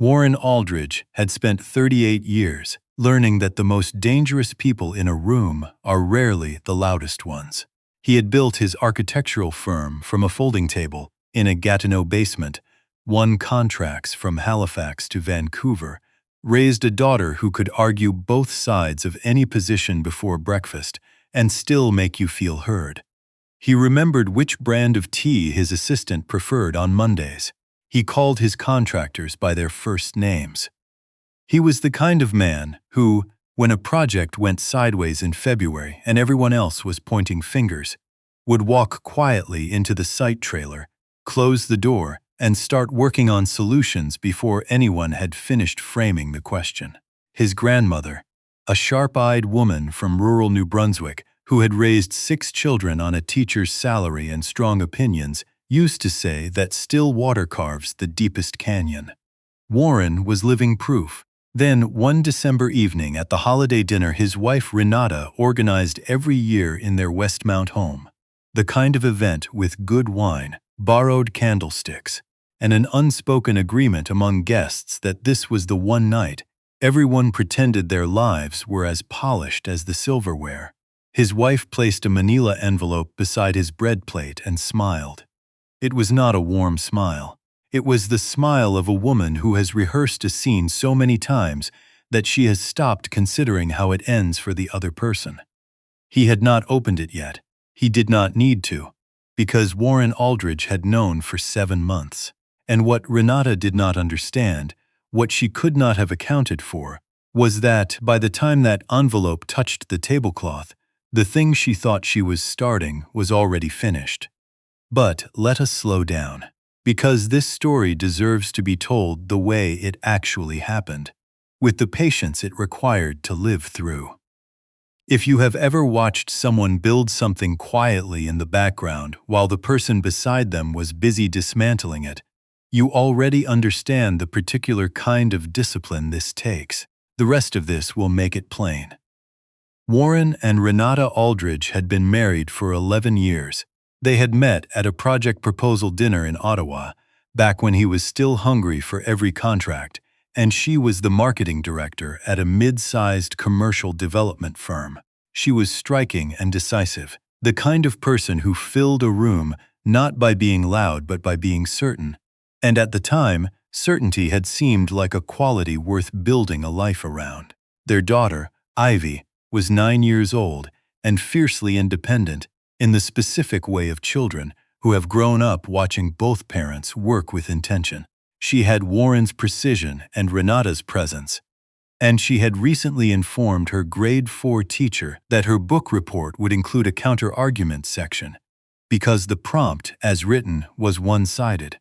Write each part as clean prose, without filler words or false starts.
Warren Aldridge had spent 38 years learning that the most dangerous people in a room are rarely the loudest ones. He had built his architectural firm from a folding table in a Gatineau basement, won contracts from Halifax to Vancouver, raised a daughter who could argue both sides of any position before breakfast and still make you feel heard. He remembered which brand of tea his assistant preferred on Mondays. He called his contractors by their first names. He was the kind of man who, when a project went sideways in February and everyone else was pointing fingers, would walk quietly into the site trailer, close the door, and start working on solutions before anyone had finished framing the question. His grandmother, a sharp-eyed woman from rural New Brunswick who had raised 6 children on a teacher's salary and strong opinions, used to say that still water carves the deepest canyon. Warren was living proof. Then, one December evening at the holiday dinner his wife Renata organized every year in their Westmount home, the kind of event with good wine, borrowed candlesticks, and an unspoken agreement among guests that this was the one night everyone pretended their lives were as polished as the silverware. His wife placed a manila envelope beside his bread plate and smiled. It was not a warm smile. It was the smile of a woman who has rehearsed a scene so many times that she has stopped considering how it ends for the other person. He had not opened it yet. He did not need to, because Warren Aldridge had known for 7 months. And what Renata did not understand, what she could not have accounted for, was that by the time that envelope touched the tablecloth, the thing she thought she was starting was already finished. But let us slow down, because this story deserves to be told the way it actually happened, with the patience it required to live through. If you have ever watched someone build something quietly in the background while the person beside them was busy dismantling it, you already understand the particular kind of discipline this takes. The rest of this will make it plain. Warren and Renata Aldridge had been married for 11 years. They had met at a project proposal dinner in Ottawa, back when he was still hungry for every contract, and she was the marketing director at a mid-sized commercial development firm. She was striking and decisive, the kind of person who filled a room not by being loud but by being certain. And at the time, certainty had seemed like a quality worth building a life around. Their daughter, Ivy, was 9 years old and fiercely independent, in the specific way of children who have grown up watching both parents work with intention. She had Warren's precision and Renata's presence, and she had recently informed her grade 4 teacher that her book report would include a counter-argument section, because the prompt, as written, was one-sided.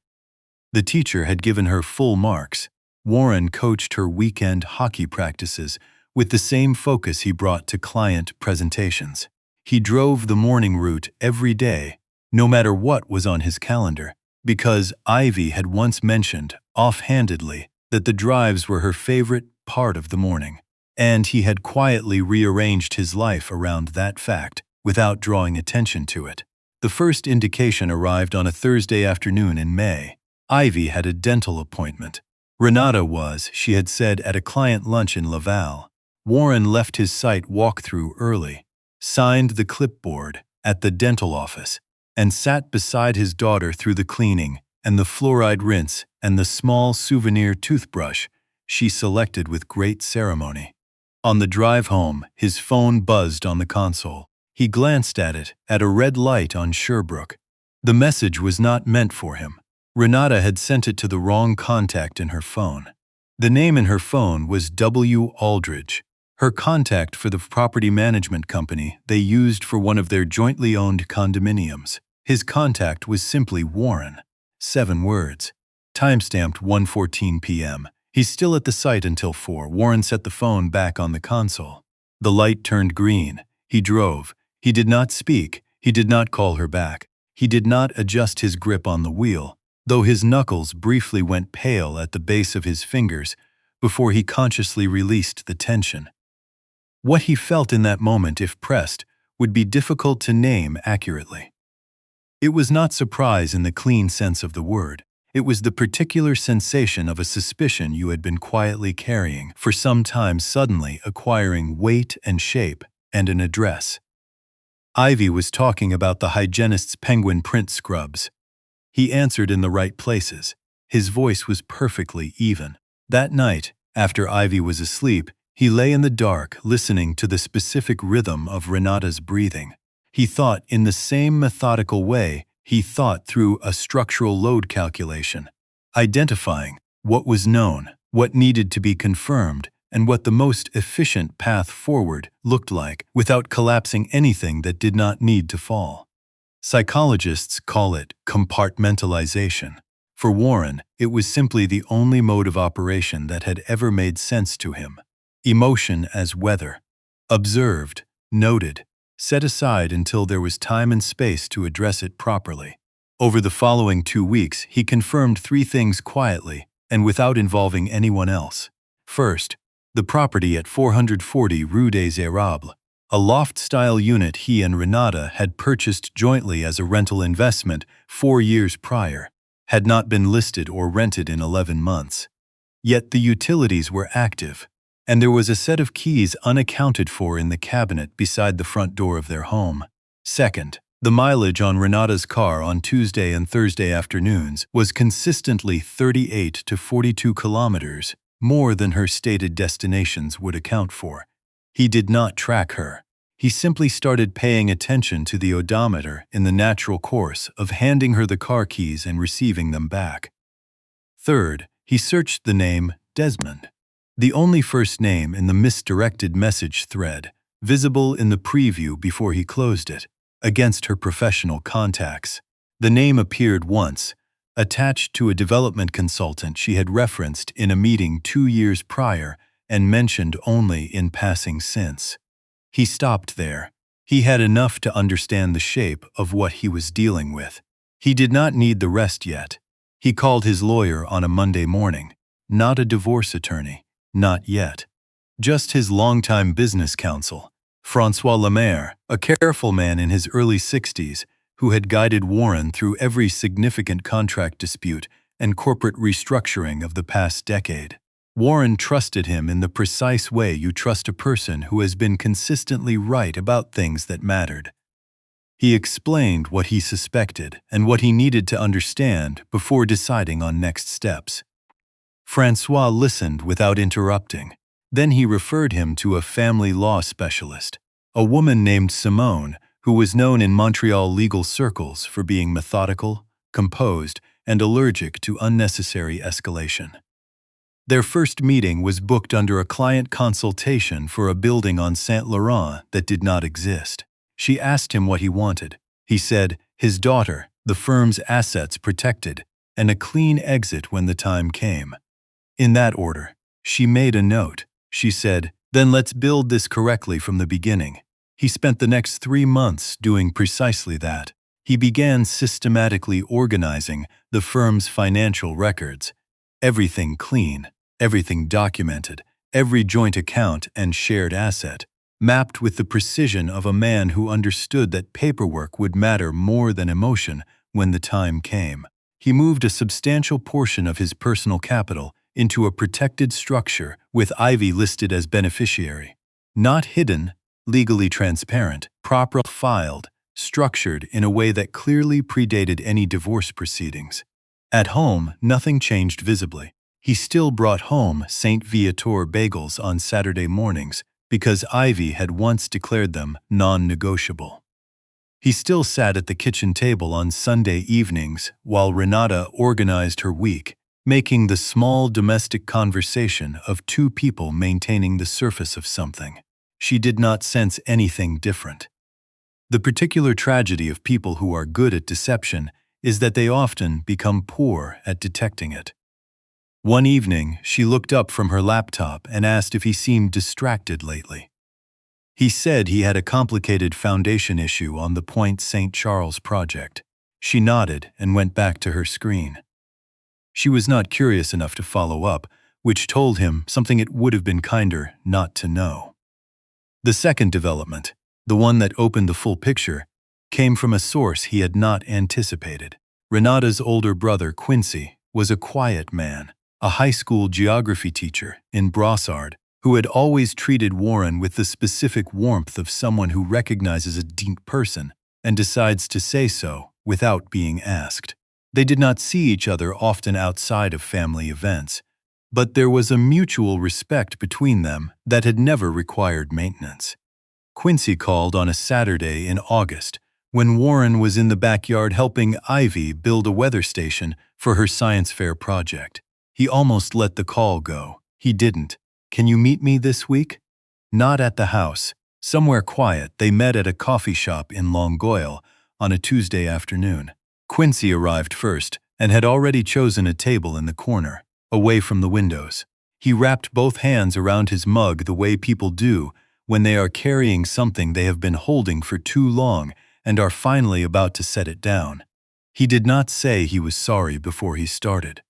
The teacher had given her full marks. Warren coached her weekend hockey practices with the same focus he brought to client presentations. He drove the morning route every day, no matter what was on his calendar, because Ivy had once mentioned, offhandedly, that the drives were her favorite part of the morning, and he had quietly rearranged his life around that fact without drawing attention to it. The first indication arrived on a Thursday afternoon in May. Ivy had a dental appointment. Renata was, she had said, at a client lunch in Laval. Warren left his site walkthrough early, signed the clipboard at the dental office, and sat beside his daughter through the cleaning and the fluoride rinse and the small souvenir toothbrush she selected with great ceremony. On the drive home, his phone buzzed on the console. He glanced at it, at a red light on Sherbrooke. The message was not meant for him. Renata had sent it to the wrong contact in her phone. The name in her phone was W. Aldridge, her contact for the property management company they used for one of their jointly owned condominiums. His contact was simply Warren. 7 words. Timestamped 1:14 p.m. He's still at the site until 4. Warren set the phone back on the console. The light turned green. He drove. He did not speak. He did not call her back. He did not adjust his grip on the wheel, though his knuckles briefly went pale at the base of his fingers before he consciously released the tension. What he felt in that moment, if pressed, would be difficult to name accurately. It was not surprise in the clean sense of the word. It was the particular sensation of a suspicion you had been quietly carrying for some time suddenly acquiring weight and shape and an address. Ivy was talking about the hygienist's penguin print scrubs. He answered in the right places. His voice was perfectly even. That night, after Ivy was asleep, he lay in the dark listening to the specific rhythm of Renata's breathing. He thought in the same methodical way he thought through a structural load calculation, identifying what was known, what needed to be confirmed, and what the most efficient path forward looked like without collapsing anything that did not need to fall. Psychologists call it compartmentalization. For Warren, it was simply the only mode of operation that had ever made sense to him. Emotion as weather. Observed, noted, set aside until there was time and space to address it properly. Over the following 2 weeks, he confirmed 3 things quietly and without involving anyone else. First, the property at 440 Rue des Érables, a loft-style unit he and Renata had purchased jointly as a rental investment 4 years prior, had not been listed or rented in 11 months. Yet the utilities were active, and there was a set of keys unaccounted for in the cabinet beside the front door of their home. Second, the mileage on Renata's car on Tuesday and Thursday afternoons was consistently 38 to 42 kilometers, more than her stated destinations would account for. He did not track her. He simply started paying attention to the odometer in the natural course of handing her the car keys and receiving them back. Third, he searched the name Desmond, the only first name in the misdirected message thread, visible in the preview before he closed it, against her professional contacts. The name appeared once, attached to a development consultant she had referenced in a meeting 2 years prior and mentioned only in passing since. He stopped there. He had enough to understand the shape of what he was dealing with. He did not need the rest yet. He called his lawyer on a Monday morning, not a divorce attorney, not yet. Just his longtime business counsel, François Lemaire, a careful man in his early 60s who had guided Warren through every significant contract dispute and corporate restructuring of the past decade. Warren trusted him in the precise way you trust a person who has been consistently right about things that mattered. He explained what he suspected and what he needed to understand before deciding on next steps. François listened without interrupting. Then he referred him to a family law specialist, a woman named Simone, who was known in Montreal legal circles for being methodical, composed, and allergic to unnecessary escalation. Their first meeting was booked under a client consultation for a building on Saint Laurent that did not exist. She asked him what he wanted. He said, his daughter, the firm's assets protected, and a clean exit when the time came. In that order. She made a note. She said, then let's build this correctly from the beginning. He spent the next 3 months doing precisely that. He began systematically organizing the firm's financial records. Everything clean, everything documented, every joint account and shared asset, mapped with the precision of a man who understood that paperwork would matter more than emotion when the time came. He moved a substantial portion of his personal capital into a protected structure with Ivy listed as beneficiary. Not hidden, legally transparent, properly filed, structured in a way that clearly predated any divorce proceedings. At home, nothing changed visibly. He still brought home St. Viateur bagels on Saturday mornings because Ivy had once declared them non-negotiable. He still sat at the kitchen table on Sunday evenings while Renata organized her week, making the small domestic conversation of 2 people maintaining the surface of something. She did not sense anything different. The particular tragedy of people who are good at deception is that they often become poor at detecting it. One evening, she looked up from her laptop and asked if he seemed distracted lately. He said he had a complicated foundation issue on the Point St. Charles project. She nodded and went back to her screen. She was not curious enough to follow up, which told him something it would have been kinder not to know. The second development, the one that opened the full picture, came from a source he had not anticipated. Renata's older brother, Quincy, was a quiet man, a high school geography teacher in Brossard, who had always treated Warren with the specific warmth of someone who recognizes a deep person and decides to say so without being asked. They did not see each other often outside of family events, but there was a mutual respect between them that had never required maintenance. Quincy called on a Saturday in August, when Warren was in the backyard helping Ivy build a weather station for her science fair project. He almost let the call go. He didn't. "Can you meet me this week?" Not at the house. Somewhere quiet, they met at a coffee shop in Longueuil on a Tuesday afternoon. Quincy arrived first and had already chosen a table in the corner, away from the windows. He wrapped both hands around his mug the way people do when they are carrying something they have been holding for too long and are finally about to set it down. He did not say he was sorry before he started.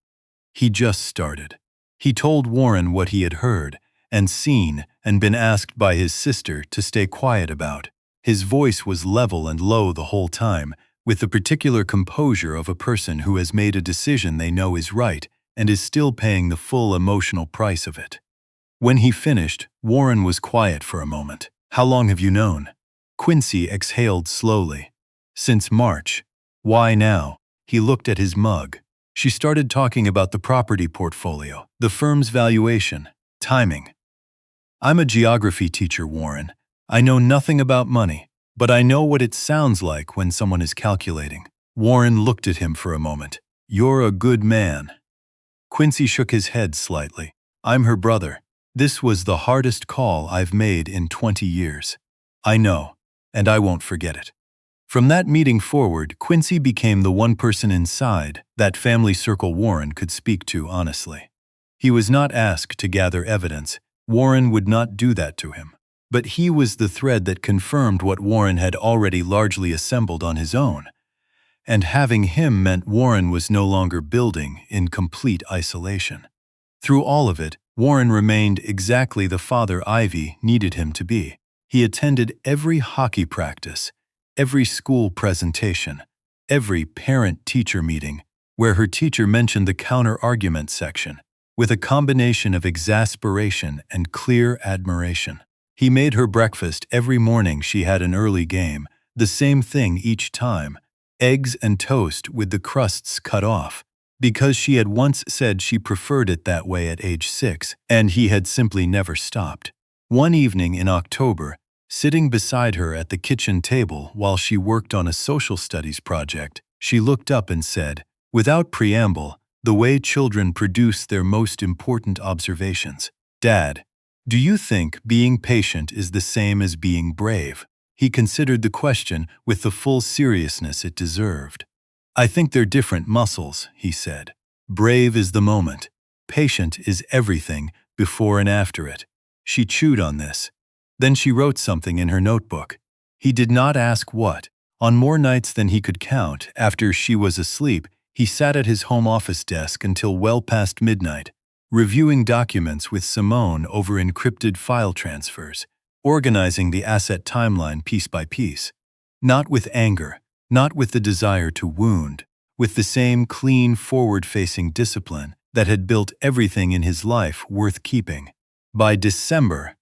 He just started. He told Warren what he had heard and seen and been asked by his sister to stay quiet about. His voice was level and low the whole time, with the particular composure of a person who has made a decision they know is right and is still paying the full emotional price of it. When he finished, Warren was quiet for a moment. "How long have you known?" Quincy exhaled slowly. "Since March." "Why now?" He looked at his mug. She started talking about the property portfolio, the firm's valuation, timing. "I'm a geography teacher, Warren. I know nothing about money, but I know what it sounds like when someone is calculating." Warren looked at him for a moment. "You're a good man." Quincy shook his head slightly. "I'm her brother. This was the hardest call I've made in 20 years. I know, and I won't forget it." From that meeting forward, Quincy became the one person inside that family circle Warren could speak to honestly. He was not asked to gather evidence. Warren would not do that to him. But he was the thread that confirmed what Warren had already largely assembled on his own. And having him meant Warren was no longer building in complete isolation. Through all of it, Warren remained exactly the father Ivy needed him to be. He attended every hockey practice, every school presentation, every parent-teacher meeting, where her teacher mentioned the counter-argument section, with a combination of exasperation and clear admiration. He made her breakfast every morning she had an early game, the same thing each time, eggs and toast with the crusts cut off, because she had once said she preferred it that way at age 6, and he had simply never stopped. One evening in October, sitting beside her at the kitchen table while she worked on a social studies project, she looked up and said, without preamble, the way children produce their most important observations, "Dad, do you think being patient is the same as being brave?" He considered the question with the full seriousness it deserved. "I think they're different muscles," he said. "Brave is the moment. Patient is everything before and after it." She chewed on this. Then she wrote something in her notebook. He did not ask what. On more nights than he could count, after she was asleep, he sat at his home office desk until well past midnight, reviewing documents with Simone over encrypted file transfers, organizing the asset timeline piece by piece. Not with anger, not with the desire to wound, with the same clean, forward-facing discipline that had built everything in his life worth keeping. By December,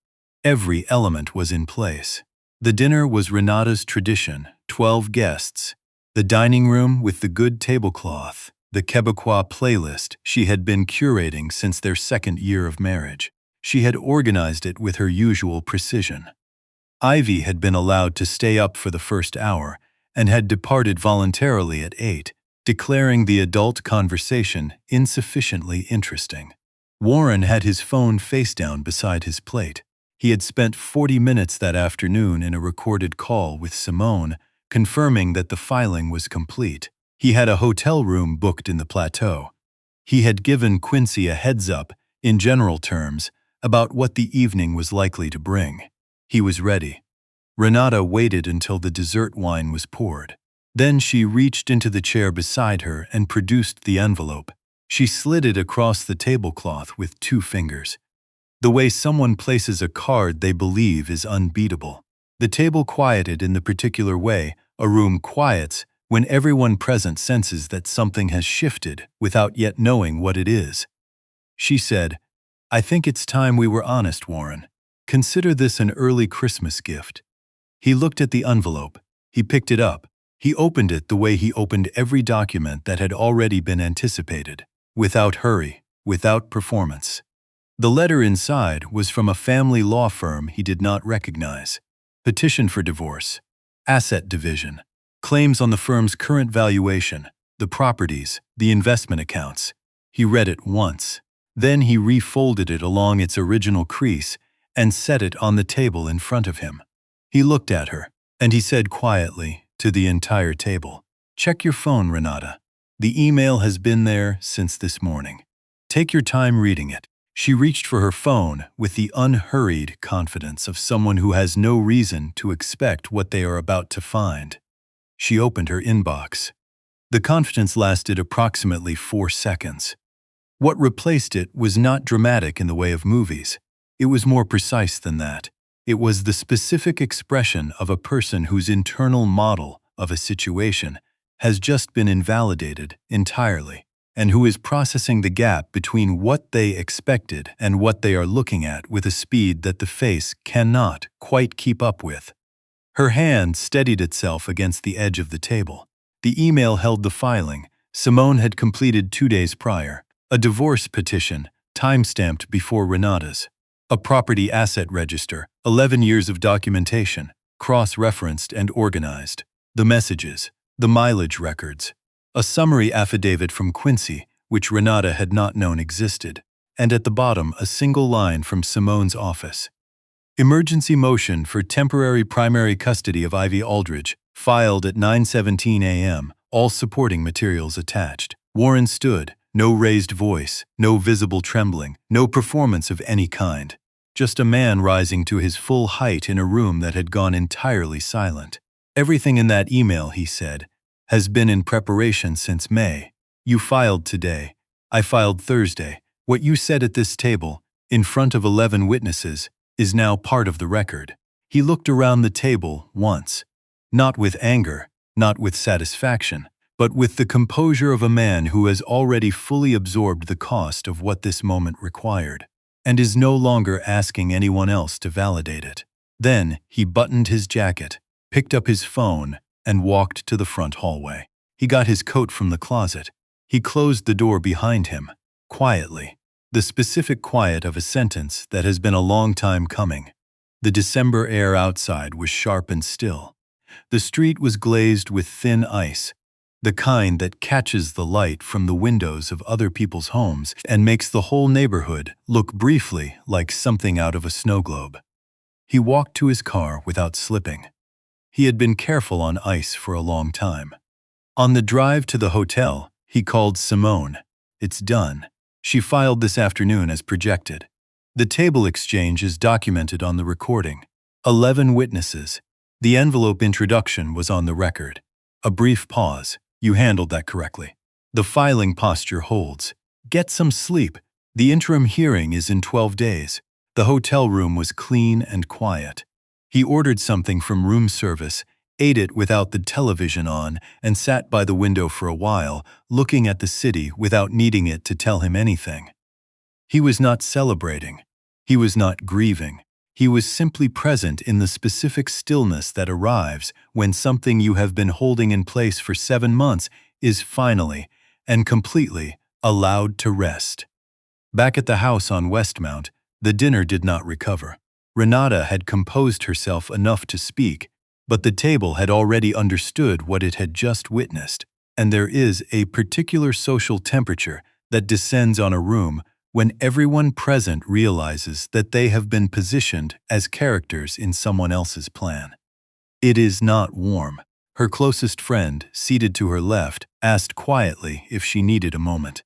every element was in place. The dinner was Renata's tradition, 12 guests. The dining room with the good tablecloth, the Quebecois playlist she had been curating since their second year of marriage. She had organized it with her usual precision. Ivy had been allowed to stay up for the first hour and had departed voluntarily at 8, declaring the adult conversation insufficiently interesting. Warren had his phone face down beside his plate. He had spent 40 minutes that afternoon in a recorded call with Simone, confirming that the filing was complete. He had a hotel room booked in the plateau. He had given Quincy a heads-up, in general terms, about what the evening was likely to bring. He was ready. Renata waited until the dessert wine was poured. Then she reached into the chair beside her and produced the envelope. She slid it across the tablecloth with 2 fingers. The way someone places a card they believe is unbeatable. The table quieted in the particular way a room quiets when everyone present senses that something has shifted without yet knowing what it is. She said, "I think it's time we were honest, Warren. Consider this an early Christmas gift." He looked at the envelope. He picked it up. He opened it the way he opened every document that had already been anticipated, without hurry, without performance. The letter inside was from a family law firm he did not recognize. Petition for divorce, asset division, claims on the firm's current valuation, the properties, the investment accounts. He read it once. Then he refolded it along its original crease and set it on the table in front of him. He looked at her, and he said quietly to the entire table, "Check your phone, Renata. The email has been there since this morning. Take your time reading it." She reached for her phone with the unhurried confidence of someone who has no reason to expect what they are about to find. She opened her inbox. The confidence lasted approximately 4 seconds. What replaced it was not dramatic in the way of movies. It was more precise than that. It was the specific expression of a person whose internal model of a situation has just been invalidated entirely, and who is processing the gap between what they expected and what they are looking at with a speed that the face cannot quite keep up with. Her hand steadied itself against the edge of the table. The email held the filing Simone had completed 2 days prior, a divorce petition, time-stamped before Renata's, a property asset register, 11 years of documentation, cross-referenced and organized, the messages, the mileage records, a summary affidavit from Quincy, which Renata had not known existed, and at the bottom a single line from Simone's office. Emergency motion for temporary primary custody of Ivy Aldridge, filed at 9:17 a.m., all supporting materials attached. Warren stood, no raised voice, no visible trembling, no performance of any kind. Just a man rising to his full height in a room that had gone entirely silent. "Everything in that email," he said, "has been in preparation since May. You filed today. I filed Thursday. What you said at this table, in front of 11 witnesses, is now part of the record." He looked around the table once, not with anger, not with satisfaction, but with the composure of a man who has already fully absorbed the cost of what this moment required, and is no longer asking anyone else to validate it. Then he buttoned his jacket, picked up his phone, and walked to the front hallway. He got his coat from the closet. He closed the door behind him, quietly, the specific quiet of a sentence that has been a long time coming. The December air outside was sharp and still. The street was glazed with thin ice, the kind that catches the light from the windows of other people's homes and makes the whole neighborhood look briefly like something out of a snow globe. He walked to his car without slipping. He had been careful on ice for a long time. On the drive to the hotel, he called Simone. "It's done. She filed this afternoon as projected." The table exchange is documented on the recording. 11 witnesses. The envelope introduction was on the record. A brief pause. "You handled that correctly. The filing posture holds. Get some sleep. The interim hearing is in 12 days. The hotel room was clean and quiet. He ordered something from room service, ate it without the television on, and sat by the window for a while, looking at the city without needing it to tell him anything. He was not celebrating. He was not grieving. He was simply present in the specific stillness that arrives when something you have been holding in place for 7 months is finally and completely allowed to rest. Back at the house on Westmount, the dinner did not recover. Renata had composed herself enough to speak, but the table had already understood what it had just witnessed, and there is a particular social temperature that descends on a room when everyone present realizes that they have been positioned as characters in someone else's plan. It is not warm. Her closest friend, seated to her left, asked quietly if she needed a moment.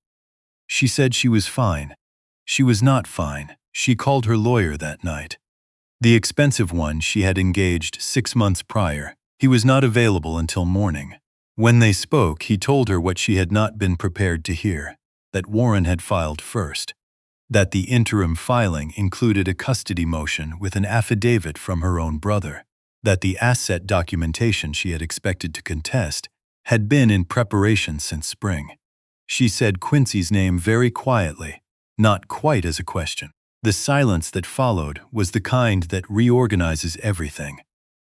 She said she was fine. She was not fine. She called her lawyer that night. The expensive one she had engaged 6 months prior. He was not available until morning. When they spoke, he told her what she had not been prepared to hear, that Warren had filed first, that the interim filing included a custody motion with an affidavit from her own brother, that the asset documentation she had expected to contest had been in preparation since spring. She said Quincy's name very quietly, not quite as a question. The silence that followed was the kind that reorganizes everything.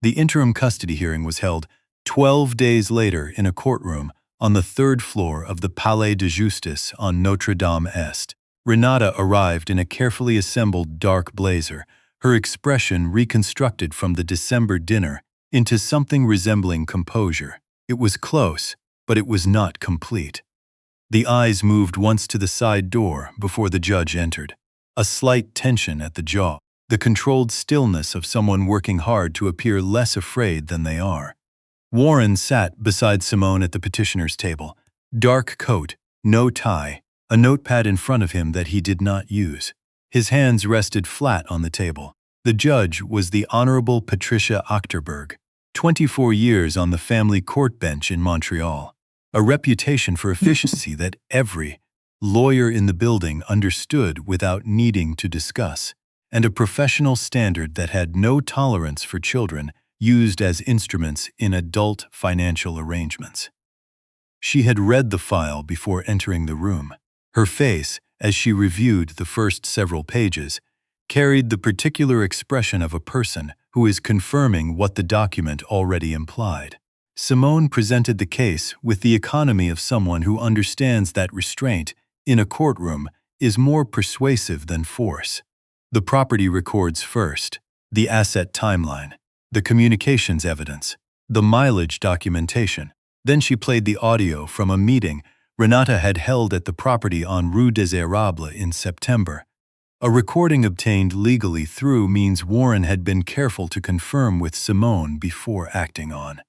The interim custody hearing was held 12 days later in a courtroom on the third floor of the Palais de Justice on Notre Dame Est. Renata arrived in a carefully assembled dark blazer, her expression reconstructed from the December dinner into something resembling composure. It was close, but it was not complete. The eyes moved once to the side door before the judge entered. A slight tension at the jaw, the controlled stillness of someone working hard to appear less afraid than they are. Warren sat beside Simone at the petitioner's table. Dark coat, no tie, a notepad in front of him that he did not use. His hands rested flat on the table. The judge was the Honorable Patricia Achterberg, 24 years on the family court bench in Montreal. A reputation for efficiency that every lawyer in the building understood without needing to discuss, and a professional standard that had no tolerance for children used as instruments in adult financial arrangements. She had read the file before entering the room. Her face, as she reviewed the first several pages, carried the particular expression of a person who is confirming what the document already implied. Simone presented the case with the economy of someone who understands that restraint in a courtroom is more persuasive than force. The property records first, the asset timeline, the communications evidence, the mileage documentation. Then she played the audio from a meeting Renata had held at the property on Rue des Érables in September. A recording obtained legally through means Warren had been careful to confirm with Simone before acting on.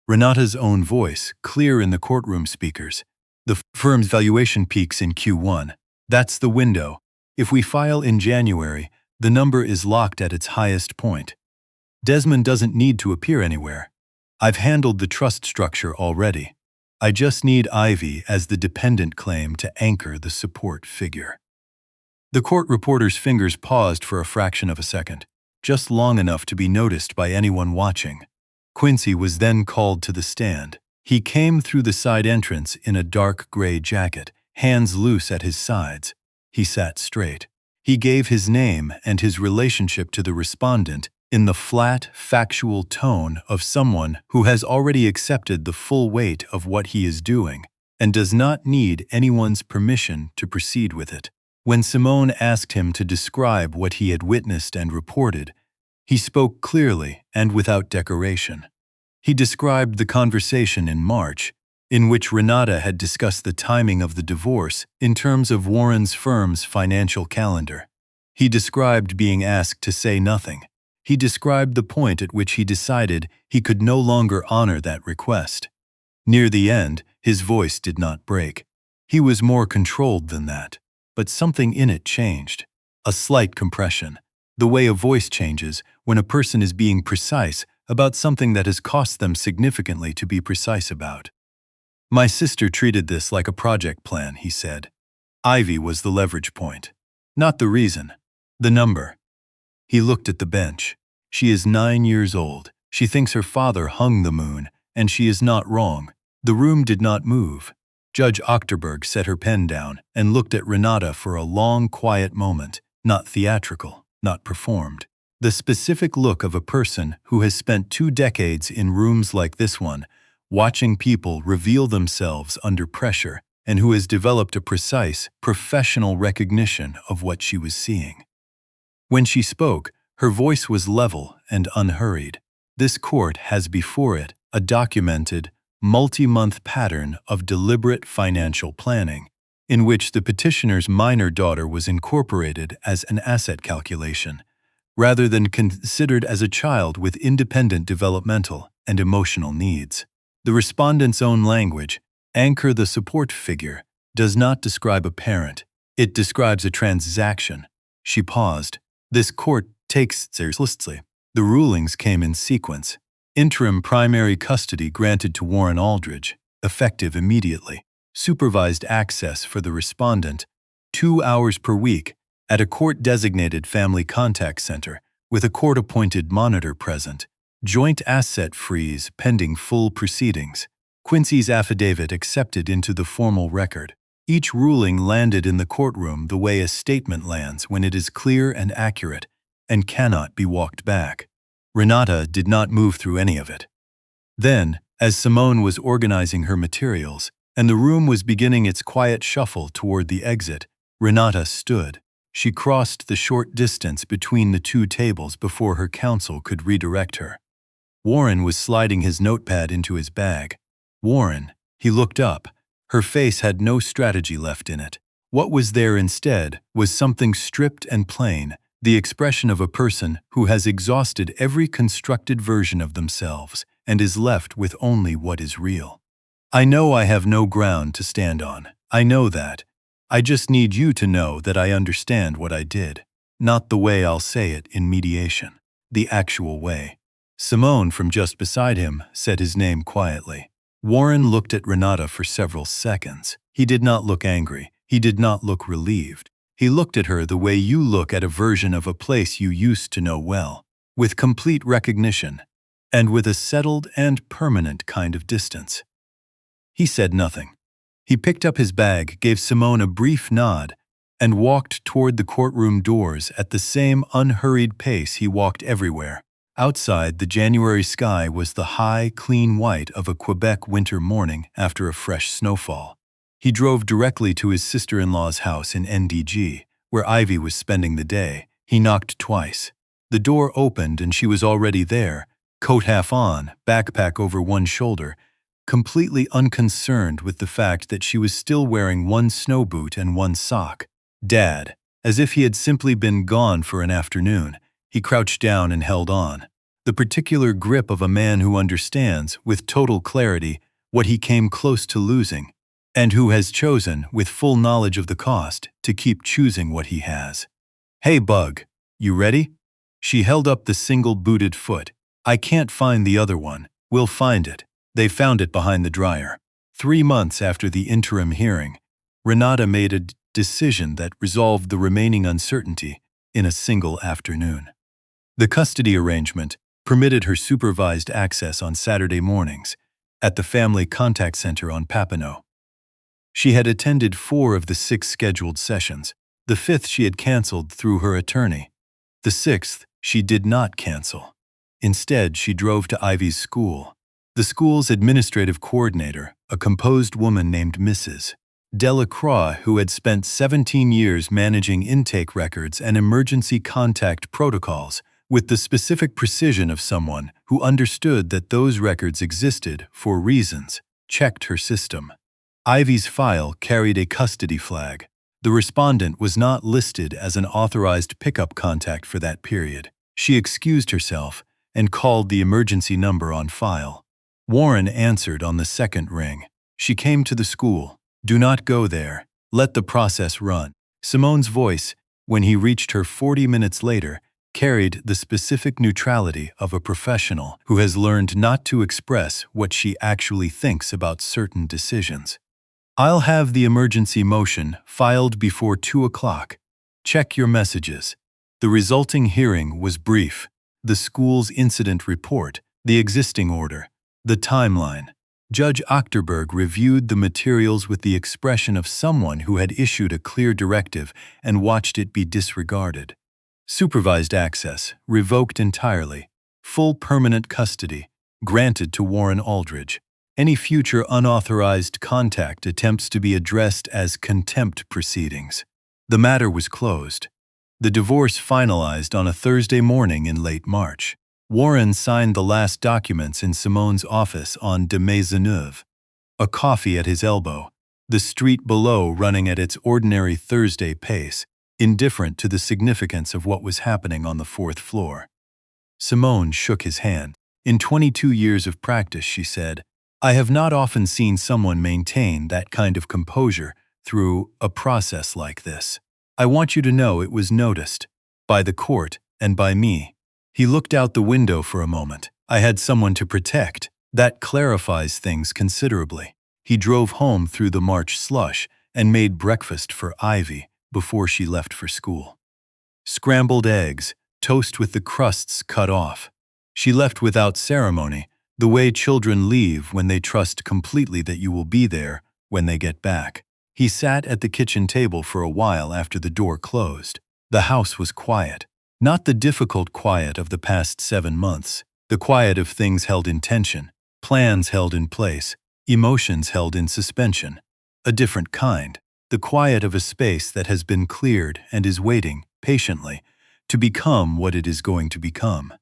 Renata's own voice, clear in the courtroom speakers. The firm's valuation peaks in Q1. That's the window. If we file in January, the number is locked at its highest point. Desmond doesn't need to appear anywhere. I've handled the trust structure already. I just need Ivy as the dependent claim to anchor the support figure. The court reporter's fingers paused for a fraction of a second, just long enough to be noticed by anyone watching. Quincy was then called to the stand. He came through the side entrance in a dark gray jacket, hands loose at his sides. He sat straight. He gave his name and his relationship to the respondent in the flat, factual tone of someone who has already accepted the full weight of what he is doing and does not need anyone's permission to proceed with it. When Simone asked him to describe what he had witnessed and reported, he spoke clearly and without decoration. He described the conversation in March, in which Renata had discussed the timing of the divorce in terms of Warren's firm's financial calendar. He described being asked to say nothing. He described the point at which he decided he could no longer honor that request. Near the end, his voice did not break. He was more controlled than that, but something in it changed. A slight compression. The way a voice changes when a person is being precise about something that has cost them significantly to be precise about. My sister treated this like a project plan, he said. Ivy was the leverage point. Not the reason. The number. He looked at the bench. She is 9 years old. She thinks her father hung the moon, and she is not wrong. The room did not move. Judge Achterberg set her pen down and looked at Renata for a long, quiet moment, not theatrical, not performed. The specific look of a person who has spent 2 decades in rooms like this one, watching people reveal themselves under pressure, and who has developed a precise, professional recognition of what she was seeing. When she spoke, her voice was level and unhurried. This court has before it a documented, multi-month pattern of deliberate financial planning, in which the petitioner's minor daughter was incorporated as an asset calculation, rather than considered as a child with independent developmental and emotional needs. The respondent's own language, anchor the support figure, does not describe a parent. It describes a transaction. She paused. This court takes seriously. The rulings came in sequence. Interim primary custody granted to Warren Aldridge, effective immediately. Supervised access for the respondent, 2 hours per week, at a court-designated family contact center with a court-appointed monitor present. Joint asset freeze pending full proceedings. Quincy's affidavit accepted into the formal record. Each ruling landed in the courtroom the way a statement lands when it is clear and accurate and cannot be walked back. Renata did not move through any of it. Then, as Simone was organizing her materials, and the room was beginning its quiet shuffle toward the exit, Renata stood. She crossed the short distance between the two tables before her counsel could redirect her. Warren was sliding his notepad into his bag. Warren, he looked up. Her face had no strategy left in it. What was there instead was something stripped and plain, the expression of a person who has exhausted every constructed version of themselves and is left with only what is real. I know I have no ground to stand on. I know that. I just need you to know that I understand what I did. Not the way I'll say it in mediation. The actual way. Simone, from just beside him, said his name quietly. Warren looked at Renata for several seconds. He did not look angry. He did not look relieved. He looked at her the way you look at a version of a place you used to know well, with complete recognition, and with a settled and permanent kind of distance. He said nothing. He picked up his bag, gave Simone a brief nod, and walked toward the courtroom doors at the same unhurried pace he walked everywhere. Outside, the January sky was the high, clean white of a Quebec winter morning after a fresh snowfall. He drove directly to his sister-in-law's house in NDG, where Ivy was spending the day. He knocked twice. The door opened and she was already there, coat half on, backpack over one shoulder, completely unconcerned with the fact that she was still wearing one snow boot and one sock. Dad, as if he had simply been gone for an afternoon. He crouched down and held on. The particular grip of a man who understands, with total clarity, what he came close to losing, and who has chosen, with full knowledge of the cost, to keep choosing what he has. Hey, Bug, you ready? She held up the single-booted foot. I can't find the other one. We'll find it. They found it behind the dryer. 3 months after the interim hearing, Renata made a decision that resolved the remaining uncertainty in a single afternoon. The custody arrangement permitted her supervised access on Saturday mornings at the Family Contact Center on Papineau. She had attended 4 of the 6 scheduled sessions. The 5th she had canceled through her attorney. The 6th she did not cancel. Instead, she drove to Ivy's school. The school's administrative coordinator, a composed woman named Mrs. Delacroix, who had spent 17 years managing intake records and emergency contact protocols, with the specific precision of someone who understood that those records existed for reasons, checked her system. Ivy's file carried a custody flag. The respondent was not listed as an authorized pickup contact for that period. She excused herself and called the emergency number on file. Warren answered on the 2nd ring. She came to the school. Do not go there. Let the process run. Simone's voice, when he reached her 40 minutes later, carried the specific neutrality of a professional who has learned not to express what she actually thinks about certain decisions. I'll have the emergency motion filed before 2 o'clock. Check your messages. The resulting hearing was brief. The school's incident report, the existing order, the timeline. Judge Achterberg reviewed the materials with the expression of someone who had issued a clear directive and watched it be disregarded. Supervised access, revoked entirely. Full permanent custody, granted to Warren Aldridge. Any future unauthorized contact attempts to be addressed as contempt proceedings. The matter was closed. The divorce finalized on a Thursday morning in late March. Warren signed the last documents in Simone's office on de Maisonneuve, a coffee at his elbow, the street below running at its ordinary Thursday pace, indifferent to the significance of what was happening on the 4th floor. Simone shook his hand. In 22 years of practice, she said, I have not often seen someone maintain that kind of composure through a process like this. I want you to know it was noticed, by the court and by me. He looked out the window for a moment. I had someone to protect. That clarifies things considerably. He drove home through the March slush and made breakfast for Ivy before she left for school. Scrambled eggs, toast with the crusts cut off. She left without ceremony, The way children leave when they trust completely that you will be there when they get back. He sat at the kitchen table for a while after the door closed. The house was quiet. Not the difficult quiet of the past 7 months. The quiet of things held in tension, plans held in place, emotions held in suspension. A different kind. The quiet of a space that has been cleared and is waiting, patiently, to become what it is going to become.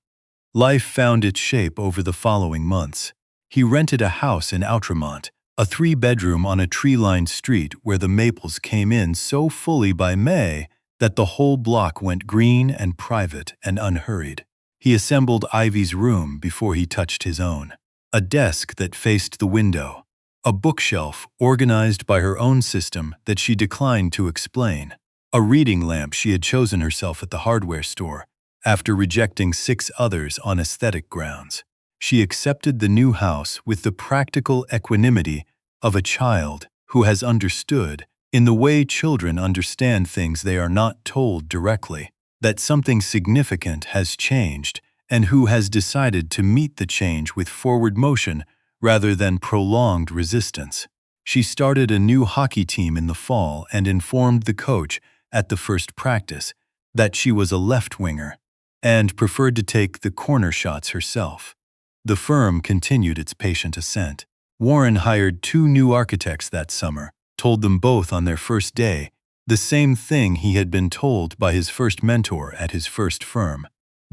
Life found its shape over the following months. He rented a house in Outremont, a 3-bedroom on a tree-lined street where the maples came in so fully by May that the whole block went green and private and unhurried. He assembled Ivy's room before he touched his own. A desk that faced the window. A bookshelf organized by her own system that she declined to explain. A reading lamp she had chosen herself at the hardware store, after rejecting 6 others on aesthetic grounds. She accepted the new house with the practical equanimity of a child who has understood, in the way children understand things they are not told directly, that something significant has changed, and who has decided to meet the change with forward motion rather than prolonged resistance. She started a new hockey team in the fall and informed the coach at the first practice that she was a left-winger and preferred to take the corner shots herself. The firm continued its patient ascent. Warren hired 2 new architects that summer, told them both on their first day the same thing he had been told by his first mentor at his first firm.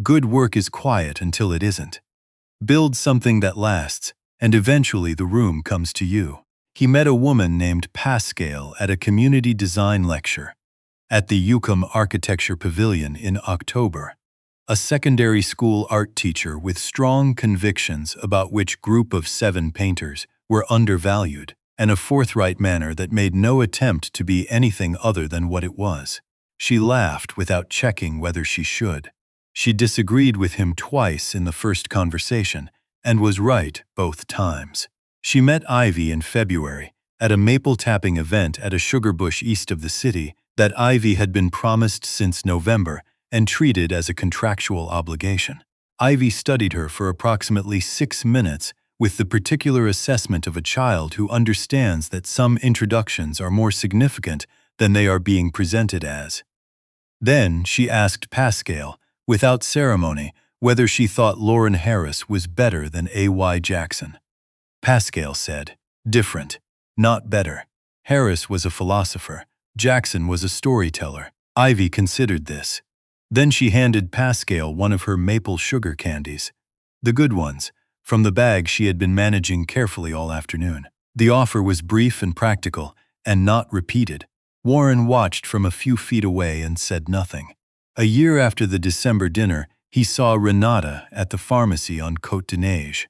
Good work is quiet until it isn't. Build something that lasts, and eventually the room comes to you. He met a woman named Pascal at a community design lecture at the Yukon Architecture Pavilion in October. A secondary school art teacher with strong convictions about which group of 7 painters were undervalued, and a forthright manner that made no attempt to be anything other than what it was. She laughed without checking whether she should. She disagreed with him twice in the first conversation, and was right both times. She met Ivy in February at a maple tapping event at a sugar bush east of the city that Ivy had been promised since November and treated as a contractual obligation. Ivy studied her for approximately 6 minutes with the particular assessment of a child who understands that some introductions are more significant than they are being presented as. Then she asked Pascal, without ceremony, whether she thought Lauren Harris was better than A.Y. Jackson. Pascal said, "Different, not better." Harris was a philosopher. Jackson was a storyteller. Ivy considered this. Then she handed Pascal one of her maple sugar candies. The good ones, from the bag she had been managing carefully all afternoon. The offer was brief and practical, and not repeated. Warren watched from a few feet away and said nothing. A year after the December dinner, he saw Renata at the pharmacy on Côte de Neige.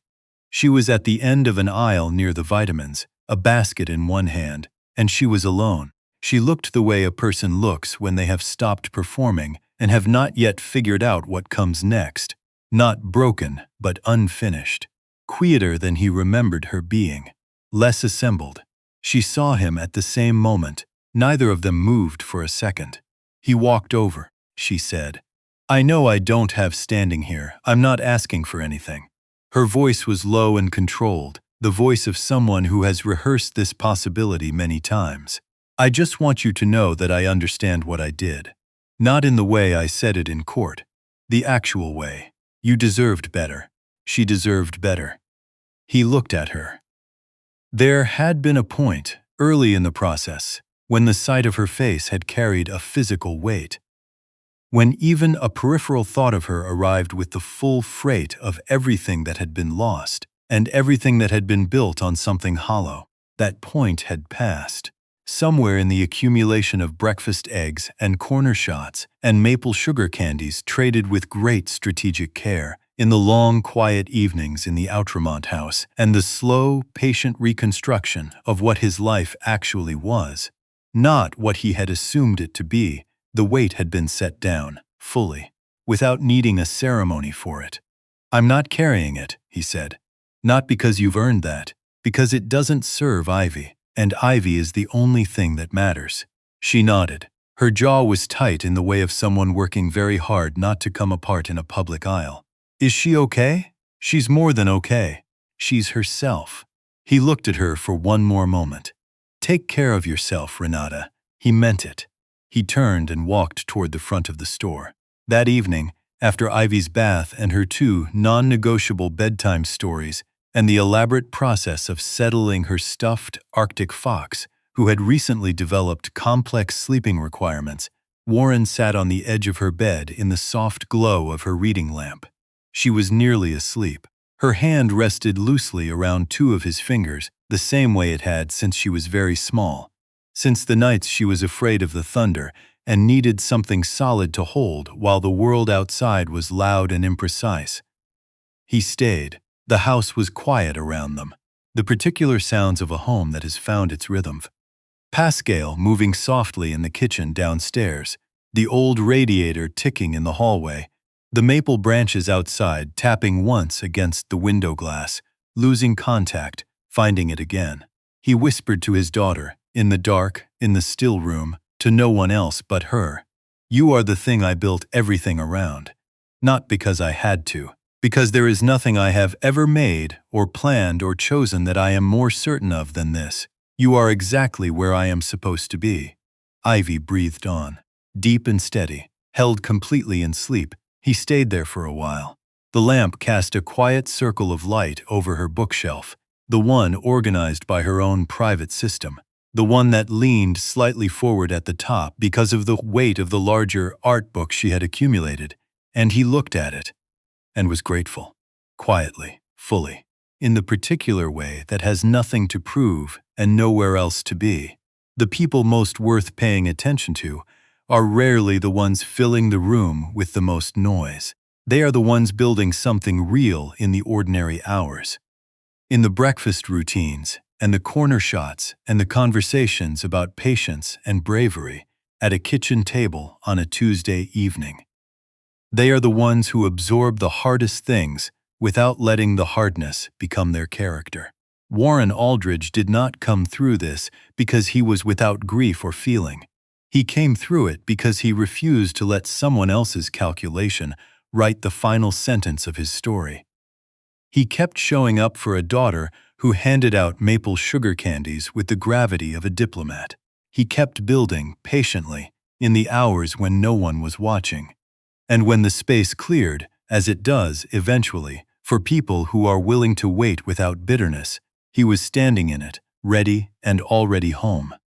She was at the end of an aisle near the vitamins, a basket in one hand, and she was alone. She looked the way a person looks when they have stopped performing and have not yet figured out what comes next. Not broken, but unfinished. Quieter than he remembered her being. Less assembled. She saw him at the same moment. Neither of them moved for a second. He walked over. She said, "I know I don't have standing here. I'm not asking for anything." Her voice was low and controlled, the voice of someone who has rehearsed this possibility many times. "I just want you to know that I understand what I did. Not in the way I said it in court. The actual way. You deserved better. She deserved better." He looked at her. There had been a point, early in the process, when the sight of her face had carried a physical weight. When even a peripheral thought of her arrived with the full freight of everything that had been lost, and everything that had been built on something hollow. That point had passed. Somewhere in the accumulation of breakfast eggs and corner shots and maple sugar candies traded with great strategic care, in the long, quiet evenings in the Outremont house, and the slow, patient reconstruction of what his life actually was, not what he had assumed it to be, the weight had been set down, fully, without needing a ceremony for it. "I'm not carrying it," he said. "Not because you've earned that, because it doesn't serve Ivy, and Ivy is the only thing that matters." She nodded. Her jaw was tight in the way of someone working very hard not to come apart in a public aisle. "Is she okay?" "She's more than okay." She's herself. He looked at her for one more moment. Take care of yourself, Renata. He meant it. He turned and walked toward the front of the store. That evening, after Ivy's bath and her 2 non-negotiable bedtime stories and the elaborate process of settling her stuffed Arctic fox, who had recently developed complex sleeping requirements, Warren sat on the edge of her bed in the soft glow of her reading lamp. She was nearly asleep. Her hand rested loosely around 2 of his fingers, the same way it had since she was very small. Since the nights she was afraid of the thunder and needed something solid to hold while the world outside was loud and imprecise. He stayed. The house was quiet around them, the particular sounds of a home that has found its rhythm. Pascal moving softly in the kitchen downstairs, the old radiator ticking in the hallway, the maple branches outside tapping once against the window glass, losing contact, finding it again. He whispered to his daughter, in the dark, in the still room, to no one else but her. You are the thing I built everything around. Not because I had to, because there is nothing I have ever made or planned or chosen that I am more certain of than this. You are exactly where I am supposed to be. Ivy breathed on, deep and steady, held completely in sleep. He stayed there for a while. The lamp cast a quiet circle of light over her bookshelf, the one organized by her own private system, the one that leaned slightly forward at the top because of the weight of the larger art book she had accumulated, and he looked at it and was grateful, quietly, fully, in the particular way that has nothing to prove and nowhere else to be. The people most worth paying attention to are rarely the ones filling the room with the most noise. They are the ones building something real in the ordinary hours. In the breakfast routines, and the corner shots, and the conversations about patience and bravery at a kitchen table on a Tuesday evening. They are the ones who absorb the hardest things without letting the hardness become their character. Warren Aldridge did not come through this because he was without grief or feeling. He came through it because he refused to let someone else's calculation write the final sentence of his story. He kept showing up for a daughter who handed out maple sugar candies with the gravity of a diplomat. He kept building, patiently, in the hours when no one was watching. And when the space cleared, as it does eventually, for people who are willing to wait without bitterness, he was standing in it, ready and already home.